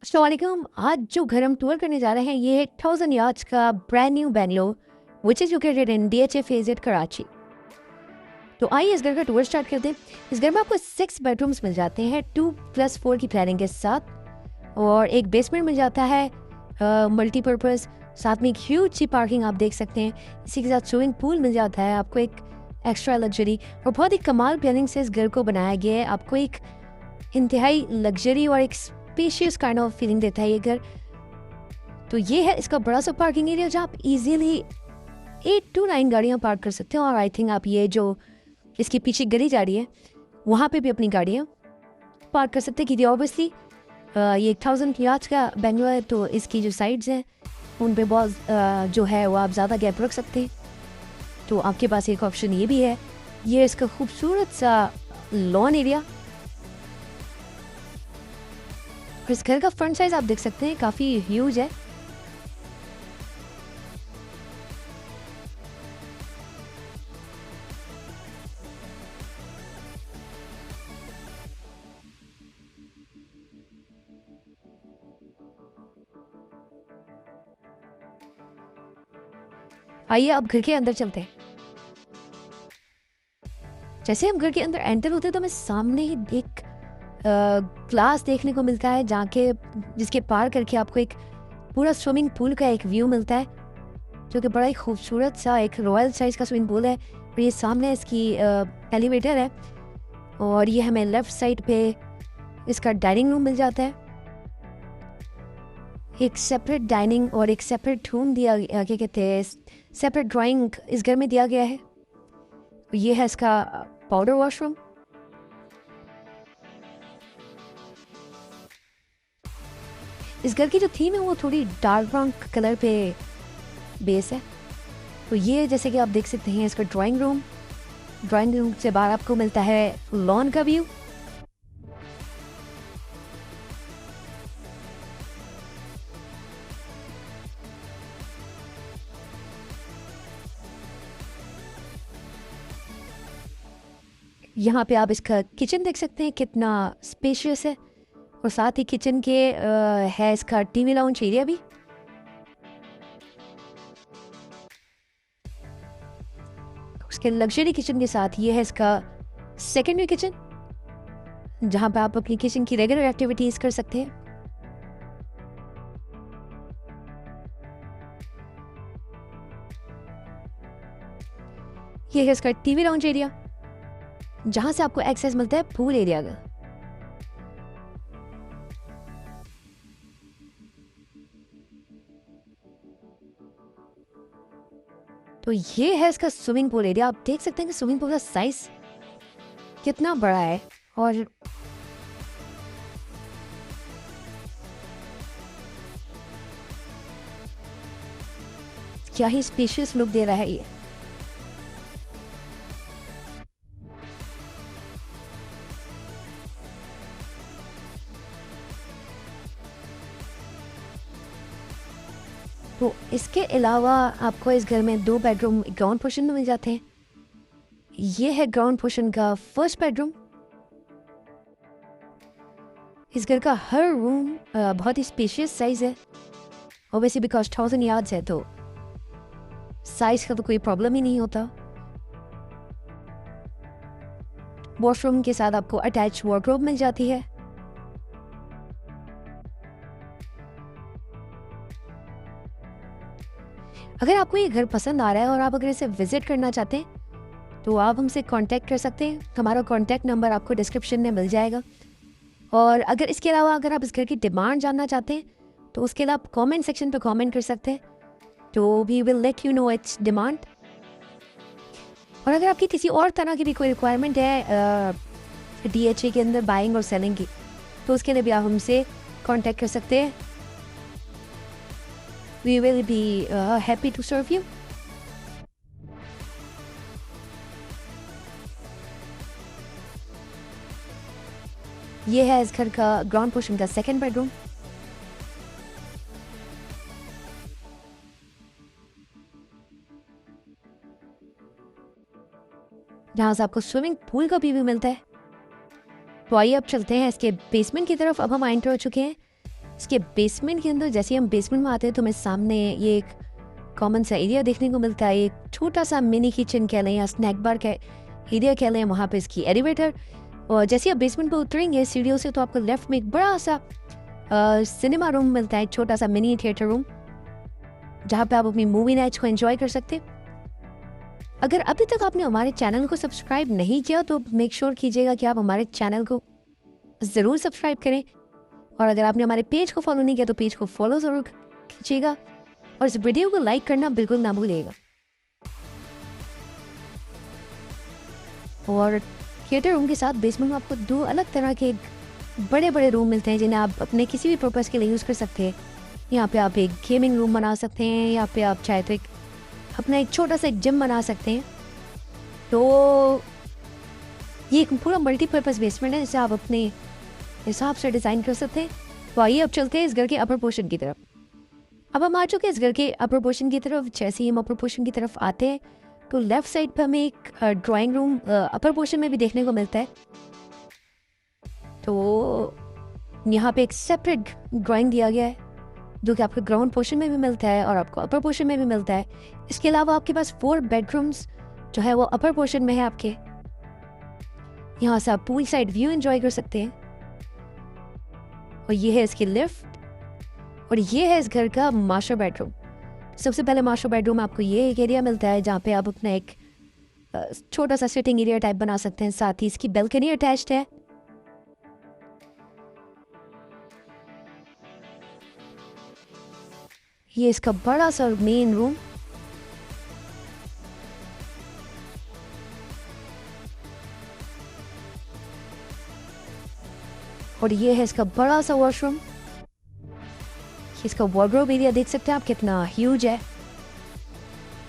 अस्सलाम वालेकुम। आज जो घर हम टूर करने जा रहे हैं ये है 1000 यार्ड्स का brand new Bangalore which is located in DHA phase Karachi. तो आइए इस घर का टूर स्टार्ट करते हैं। इस घर में आपको 6 बेडरूम्स मिल जाते हैं 2+4 की प्लानिंग के साथ, और एक बेसमेंट मिल जाता है मल्टीपर्पज़। साथ में एक ह्यूज सी पार्किंग आप देख सकते हैं। इसी के साथ स्विमिंग पूल मिल जाता है आपको, एक एक्स्ट्रा लग्जरी और बहुत ही कमाल प्लानिंग से इस घर को बनाया गया है। आपको एक इंतहाई लग्जरी और एक स्पेशियस काइंड ऑफ फीलिंग देता है ये घर। तो ये है इसका बड़ा सा पार्किंग एरिया जहाँ आप इजीली 8 to 9 गाड़ियाँ पार्क कर सकते हो। और आई थिंक आप ये जो इसकी पीछे गली जा रही है वहाँ पे भी अपनी गाड़ियाँ पार्क कर सकते हैं, क्योंकि ऑब्वियसली ये 1000 यार्ड्स का बेंगलोर है, तो इसकी जो साइड्स हैं उन पे बहुत जो है वो आप ज़्यादा गैप रख सकते हैं। तो आपके पास एक ऑप्शन ये भी है। ये इसका खूबसूरत सा लॉन एरिया। और इस घर का फ्रंट साइज आप देख सकते हैं काफ़ी ह्यूज है। आइए अब घर के अंदर चलते हैं। जैसे हम घर के अंदर एंटर होते हैं तो हमें सामने ही एक ग्लास देखने को मिलता है, जहाँ के जिसके पार करके आपको एक पूरा स्विमिंग पूल का एक व्यू मिलता है, जो कि बड़ा ही खूबसूरत सा एक रॉयल साइज का स्विमिंग पूल है। और ये सामने इसकी एलिवेटर है, और ये हमें लेफ्ट साइड पे इसका डाइनिंग रूम मिल जाता है। एक सेपरेट डाइनिंग और एक सेपरेट रूम दिया, क्या कहते हैं, सेपरेट ड्राइंग इस घर में दिया गया है। ये है इसका पाउडर वॉशरूम। इस घर की जो थीम है वो थोड़ी डार्क ब्राउन कलर पे बेस है। तो ये जैसे कि आप देख सकते हैं इसका ड्राइंग रूम से बाहर आपको मिलता है लॉन का व्यू। यहाँ पे आप इसका किचन देख सकते हैं कितना स्पेशियस है, और साथ ही किचन के है इसका टीवी लाउंज एरिया भी। उसके लग्जरी किचन के साथ ये है इसका सेकेंडरी किचन, जहाँ पे आप अपनी किचन की रेगुलर एक्टिविटीज कर सकते हैं। ये है इसका टीवी लाउंज एरिया, जहाँ से आपको एक्सेस मिलता है पूल एरिया का। तो ये है इसका स्विमिंग पूल एरिया। आप देख सकते हैं कि स्विमिंग पूल का साइज कितना बड़ा है, और क्या ही स्पेशियस लुक दे रहा है ये। तो इसके अलावा आपको इस घर में 2 बेडरूम ग्राउंड पोर्शन में मिल जाते हैं। ये है ग्राउंड पोर्शन का फर्स्ट बेडरूम। इस घर का हर रूम बहुत ही स्पेशियस साइज है, और वैसे बिकॉज 1000 यार्ड्स है तो साइज का तो कोई प्रॉब्लम ही नहीं होता। वॉशरूम के साथ आपको अटैच वार्डरोब मिल जाती है। अगर आपको ये घर पसंद आ रहा है और आप अगर इसे विजिट करना चाहते हैं तो आप हमसे कांटेक्ट कर सकते हैं। हमारा कांटेक्ट नंबर आपको डिस्क्रिप्शन में मिल जाएगा। और अगर इसके अलावा अगर आप इस घर की डिमांड जानना चाहते हैं तो उसके लिए आप कमेंट सेक्शन पे कमेंट कर सकते हैं, तो we will let you know its demand. और अगर आपकी किसी और तरह की भी कोई रिक्वायरमेंट है DHA के अंदर बाइंग और सेलिंग की, तो उसके लिए भी आप हमसे कांटेक्ट कर सकते हैं। We will be happy to serve you. ये है इस घर का ग्राउंड पोर्शन का सेकंड बेडरूम। जहाँ से आपको स्विमिंग पूल का व्यू मिलता है। तो आइए अब चलते हैं इसके बेसमेंट की तरफ। अब हम एंटर हो चुके हैं। इसके बेसमेंट के अंदर जैसे हम बेसमेंट में आते हैं तो हमें सामने ये एक कॉमन सा एरिया देखने को मिलता है, एक छोटा सा मिनी किचन कह लें या स्नैक बार का एरिया कह लें, वहाँ पे इसकी एलिवेटर। और जैसे आप बेसमेंट पे उतरेंगे सीढ़ियों से तो आपको लेफ्ट में एक बड़ा सा सिनेमा रूम मिलता है, छोटा सा मिनी थिएटर रूम, जहाँ पे आप अपनी मूवी नाइट्स को एंजॉय कर सकते हैं। अगर अभी तक आपने हमारे चैनल को सब्सक्राइब नहीं किया तो मेक श्योर कीजिएगा कि आप हमारे चैनल को ज़रूर सब्सक्राइब करें, और अगर आपने हमारे पेज को फॉलो नहीं किया तो पेज को फॉलो ज़रूर कीजिएगा, और इस वीडियो को लाइक करना बिल्कुल ना भूलिएगा। और थिएटर रूम के साथ बेसमेंट में आपको 2 अलग तरह के बड़े बड़े रूम मिलते हैं जिन्हें आप अपने किसी भी पर्पज़ के लिए यूज़ कर सकते हैं। यहाँ पे आप एक गेमिंग रूम बना सकते हैं, यहाँ पे आप चाहे तो अपना एक छोटा सा जिम बना सकते हैं। तो ये एक पूरा मल्टीपर्पज़ बेसमेंट है जिसे आप अपने हिसाब से डिज़ाइन कर सकते हैं। तो आइए अब चलते हैं इस घर के अपर पोर्शन की तरफ। अब हम आ चुके हैं इस घर के अपर पोर्शन की तरफ। जैसे ही हम अपर पोर्शन की तरफ आते हैं तो लेफ्ट साइड पर हमें एक ड्राइंग रूम अपर पोर्शन में भी देखने को मिलता है। तो यहाँ पे एक सेपरेट ड्राइंग दिया गया है जो कि आपको ग्राउंड पोर्शन में भी मिलता है और आपको अपर पोर्शन में भी मिलता है। इसके अलावा आपके पास 4 बेडरूम्स जो है वो अपर पोर्शन में है आपके। यहाँ से आप पूल साइड व्यू एंजॉय कर सकते हैं। और ये है इसकी लिफ्ट, और ये है इस घर का मास्टर बेडरूम। सबसे पहले मास्टर बेडरूम में आपको ये एक एरिया मिलता है जहाँ पे आप अपना एक छोटा सा सिटिंग एरिया टाइप बना सकते हैं। साथ ही इसकी बैल्कनी अटैच्ड है। ये इसका बड़ा सा मेन रूम। और ये है इसका बड़ा सा वॉशरूम। इसका वार्डरोब एरिया देख सकते हैं आप कितना ह्यूज है।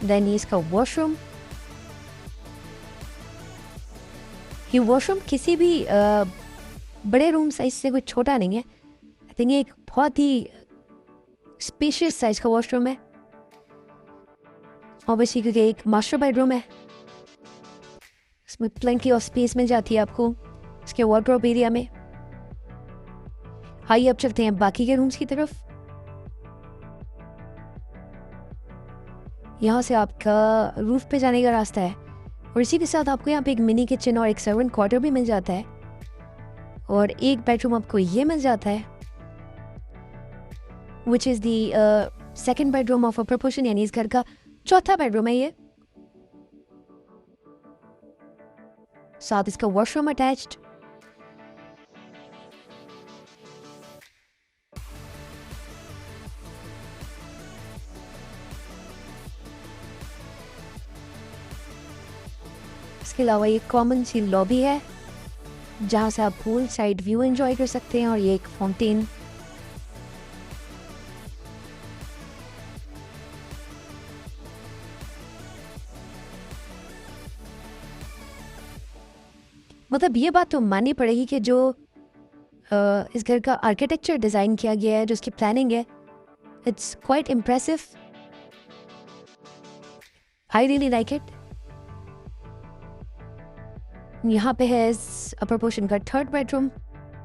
देन ये इसका वॉशरूम। ये वॉशरूम किसी भी बड़े रूम साइज से कोई छोटा नहीं है। आई थिंक ये एक बहुत ही स्पेशियस साइज का वॉशरूम है। ऑब्वियसली क्योंकि एक मास्टर बेडरूम है, इसमें प्लेंटी ऑफ स्पेस मिल जाती है आपको इसके वार्डरोब एरिया में। आइए अब चलते हैं बाकी के रूम्स की तरफ। यहाँ से आपका रूफ पे जाने का रास्ता है, और इसी के साथ आपको यहाँ पे एक मिनी किचन और एक सर्वेंट क्वार्टर भी मिल जाता है, और एक बेडरूम आपको ये मिल जाता है which is the second bedroom of upper portion, यानी इस घर का चौथा बेडरूम है ये। साथ इसका वॉशरूम अटैच्ड। इसके अलावा ये कॉमन सी लॉबी है जहाँ से आप पूल साइड व्यू एंजॉय कर सकते हैं, और ये एक फाउंटेन। मतलब ये बात तो माननी पड़ेगी कि जो इस घर का आर्किटेक्चर डिज़ाइन किया गया है, जो इसकी प्लानिंग है, it's quite impressive. I really like it. यहाँ पे है इस अपर पोर्शन का third bedroom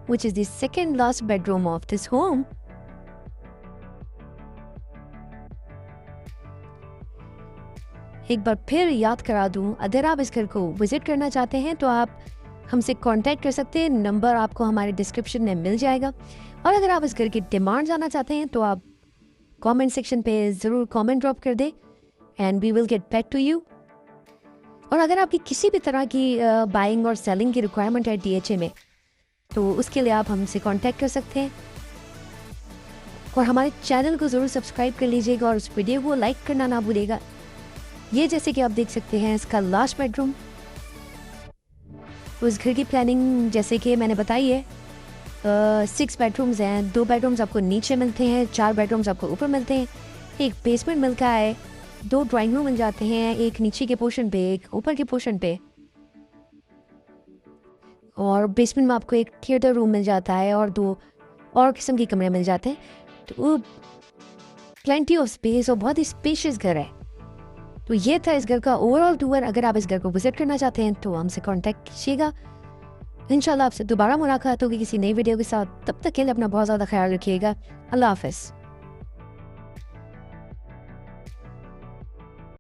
which is the second last bedroom of this home. एक बार फिर याद करा दूं, अगर आप इस घर को विजिट करना चाहते हैं तो आप हमसे कांटेक्ट कर सकते हैं। नंबर आपको हमारे डिस्क्रिप्शन में मिल जाएगा। और अगर आप इस घर की डिमांड जानना चाहते हैं तो आप कमेंट सेक्शन पे ज़रूर कमेंट ड्रॉप कर दें and we will get back to you. और अगर आपकी किसी भी तरह की बाइंग और सेलिंग की रिक्वायरमेंट है DHA में, तो उसके लिए आप हमसे कांटेक्ट कर सकते हैं। और हमारे चैनल को ज़रूर सब्सक्राइब कर लीजिएगा और उस वीडियो को लाइक करना ना भूलिएगा। ये जैसे कि आप देख सकते हैं इसका लास्ट बेडरूम। उस घर की प्लानिंग जैसे कि मैंने बताई है, 6 बेडरूम्स हैं। 2 बेडरूम्स आपको नीचे मिलते हैं, 4 बेडरूम्स आपको ऊपर मिलते हैं, एक बेसमेंट मिलता है, 2 ड्राइंग रूम मिल जाते हैं, एक नीचे के पोर्शन पे, एक ऊपर के पोर्शन पे, और बेसमेंट में आपको एक थिएटर रूम मिल जाता है और 2 और किस्म के कमरे मिल जाते हैं। तो प्लेंटी ऑफ स्पेस और बहुत ही स्पेशियस घर है। तो ये था इस घर का ओवरऑल टूर। अगर आप इस घर को विजिट करना चाहते हैं तो हमसे कांटेक्ट कीजिएगा। इंशाल्लाह आपसे दोबारा मुलाकात होगी किसी नई वीडियो के साथ। तब तक के लिए अपना बहुत ज़्यादा ख्याल रखिएगा। अल्लाह हाफ़िज़।